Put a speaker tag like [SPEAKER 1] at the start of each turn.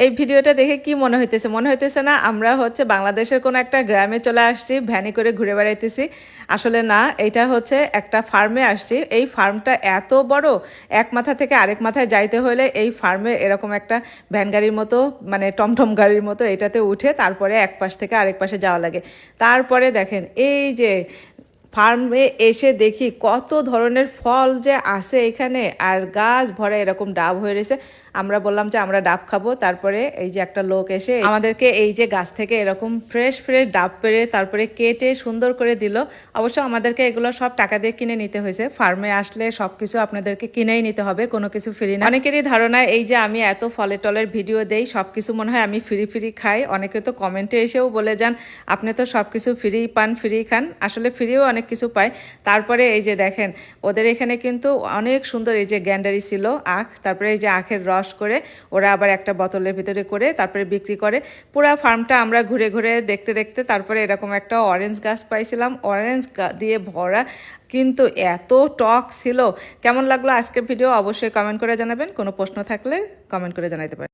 [SPEAKER 1] এই ভিডিওটা দেখে কি মনে হইতেছে? মনে হইতেছে না আমরা হচ্ছে বাংলাদেশের কোনো একটা গ্রামে চলে আসছি, ভ্যানে করে ঘুরে বেড়াইতেছি। আসলে না, এটা হচ্ছে একটা ফার্মে আসছি। এই ফার্মটা এত বড়, এক মাথা থেকে আরেক মাথায় যাইতে হলে এই ফার্মে এরকম একটা ভ্যান গাড়ির মতো, মানে টমটম গাড়ির মতো এটাতে উঠে তারপরে এক পাশ থেকে আরেক পাশে যাওয়া লাগে। তারপরে দেখেন এই যে ফার্মে এসে দেখি কত ধরনের ফল যে আছে এখানে, আর গাছ ভরা এরকম ডাব হয়ে রয়েছে। আমরা বললাম যে আমরা ডাব খাবো। তারপরে এই যে একটা লোক এসে আমাদেরকে এই যে গাছ থেকে এরকম ফ্রেশ ফ্রেশ ডাব পেড়ে তারপরে কেটে সুন্দর করে দিল। অবশ্য আমাদেরকে এগুলো সব টাকা দিয়ে কিনে নিতে হয়েছে। ফার্মে আসলে সব কিছু আপনাদেরকে কিনেই নিতে হবে, কোনো কিছু ফ্রি না। অনেকেরই ধারণা এই যে আমি এত ফলে টলের ভিডিও দেই, সব কিছু মনে হয় আমি ফ্রি ফ্রি খাই। অনেকে তো কমেন্টে এসেও বলে যান আপনি তো সব কিছু ফ্রি পান, ফ্রি খান। আসলে ফ্রিও অনেক কিছু পায়। তারপরে এই যে দেখেন ওদের এখানে কিন্তু অনেক সুন্দর এই যে গ্যান্ডারি ছিল, আখ, তারপরে এই যে আখের রস করে ওরা আবার একটা বোতলের ভিতরে করে তারপরে বিক্রি করে। পুরা ফার্মটা আমরা ঘুরে ঘুরে দেখতে দেখতে তারপরে এরকম একটা অরেঞ্জ গাছ পাইছিলাম, অরেঞ্জ দিয়ে ভরা, কিন্তু এত টক ছিল। কেমন লাগলো আজকের ভিডিও অবশ্যই কমেন্ট করে জানাবেন। কোনো প্রশ্ন থাকলে কমেন্ট করে জানাতে পারেন।